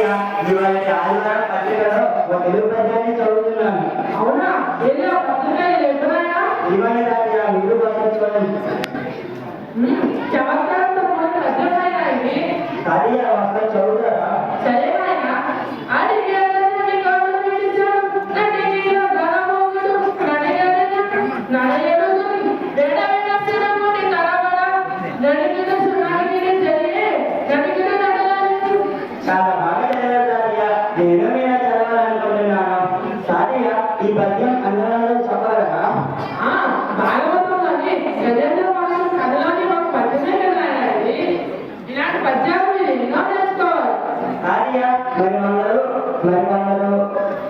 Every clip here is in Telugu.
ఇవాళ ఆదివారం పత్రికలో ఒక తెలుగు పద్యాన్ని చదువుతున్నాను. అవునా? ఏదో పత్రిక ఎప్పుడైనా ఇవ్వండి తాతయ్య, మీరు పంపించుకోండి. చమత్కారంతో మొదలు అర్థమైనా ఇది తాతయ్య వస్తా చదువుతారా? సరే నాయన. ఆడికి అతన్ని కాళ్ళు పెట్టించాడు. నడిగిలో గణమోగుడు నడయడు వేడవేడ సిరముని కలవడ నడిగిన సునాగిని జరిగే నడిగిన నడలాలి. చాలా బాగా చదివారు తాతయ్య. నేను మీద చదవాలనుకుంటున్నాను. తాతయ్య ఈ పద్యం అందరూ చెప్పగలరా? భాగవతంలోని గజేంద్ర మహర్షి కథలోని ఒక పద్యమే కదా ఇది. ఇలాంటి పద్యాలు మీరు ఎన్నో నేర్చుకోవాలి. తాతయ్య మరి కొందరు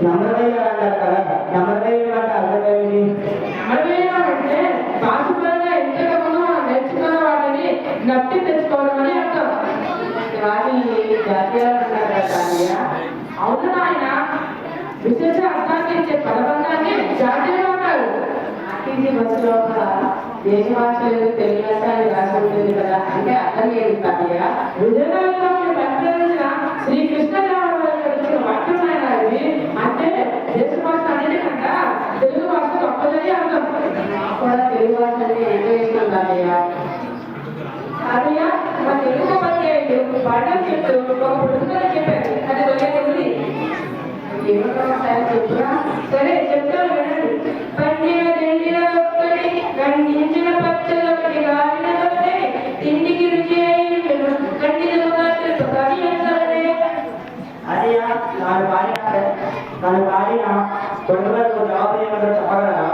నంబర్ వేయడం అంటారు కదా, నంబర్ వేయడం అంటే అర్థం ఏమిటి? నెమలివేయడం అంటే బాసుపరంగా ఇంతకుముందు మనం నేర్చుకున్న వాటిని జ్ఞప్తి తెచ్చుకోవడం అని అర్థం. వాటిని జాతీయాలు అంటారు కదా తాతయ్య. అవును నాయన, విశేష అర్థాన్ని ఇచ్చే పదబంధాన్ని జాతీయం అంటారు. ఆర్టీసీ బస్సులో దేశ భాషలు తెలుగు భాష అని రాసి ఉంటుంది కదా, అంటే అర్థం లేదు తాతయ్య. విజయనగరంలో ప్రకటించిన శ్రీకృష్ణదేవరాయలు వచ్చిన వాక్యం ఇది. అంటే దేశ భాష అన్నిటికంట తెలుగు భాష గొప్పదని అర్థం. కూడా తెలుగు భాష అంటే ఎంతో ఇష్టం తాతయ్య. తాతయ్య మా తెలుగు పద్యాలు పాఠం చెప్తూ ఒక పుస్తకం చెప్పారు. అది వెళ్ళేది ఏమో చెప్పురా. సరే చెప్తాను వినండి. పండిన తిండిన ఒక్కటి ఖండించిన పచ్చలు ఒకటి గాలినదొకటే తిండికి రుచి అయ్యిండును ఖండితముగా తెలుపు కవి అందరనే. అదే తను పాడిన కొడుకులకు జవాబు ఏమంటో చెప్పగలరా?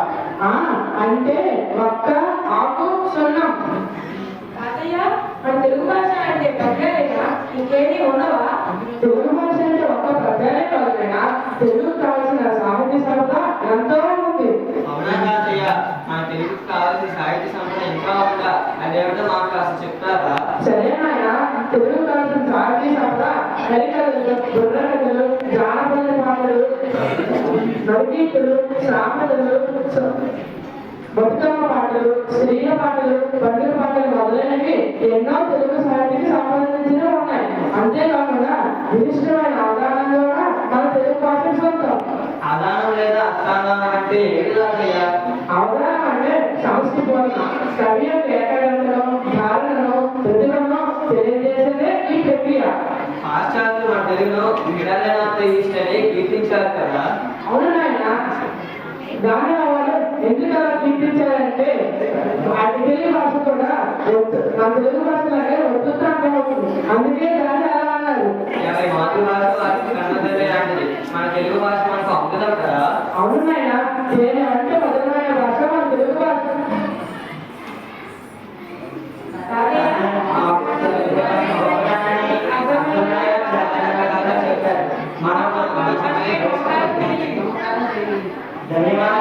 అంటే ఒక్క ఆకు సున్నం. తాతయ్య మన తెలుగు భాష అంటే పద్యాలేనా? ఇంకేమీ ఉండవా? తెలుగు భాష అంటే ఒక్క పద్యాలే కాదులేనా, తెలుగు కావాల్సిన సాహిత్య సంపద ఎంతో ఉంది. అవునా తాతయ్య, మన తెలుగుకి కావాల్సిన సాహిత్య సంపద ఇంకా ఉందా? అదేమిటో మాకు కాస్త చెప్తారా? సరే నాయన, తెలుగు కావాల్సిన సాహిత్య సంపద హరికథలు, బుర్రకథలు, జానపద పాటలు, నవగీతులు, సామెతలు, బతుకమ్మ పాటలు, స్త్రీల పాటలు, పండుగ పాటలు మొదలైనవి ఎన్నో తెలుగు సాహిత్యానికి సంబంధించినవి ఉన్నాయి. అంతేకాకుండా విశిష్టమైన అవగాహన కూడా మన తెలుగు భాష సొంతం. ఆదానం లేదా అస్థానం అంటే ఏంటి తాతయ్య? అవగాహన అంటే సంస్కృతి కవి యొక్క ఏకాగ్రతను, ధారణను, ప్రతిభను తెలియజేసేదే ఈ ప్రక్రియ. పాశ్చాత్యులు మన తెలుగులో విడలేనంత ఇష్టని కీర్తించారు కదా. అవును నాయన, దాని వాళ్ళు ఎందుకు అలా కీర్తించారంటే వాటి తెలుగు భాష కూడా మన తెలుగు భాషలాగే ఉత్తుత్రాంగం అవుతుంది. అందుకే దాన్ని అలా అన్నారు. మాతృభాష వారికి కన్నదలే లాంటిది. మన తెలుగు భాష మనకు అమృతం కదా. అవును నాయన, దేని అంటే మధురమైన భాష మన తెలుగు భాష. ధన్యవాదాలు.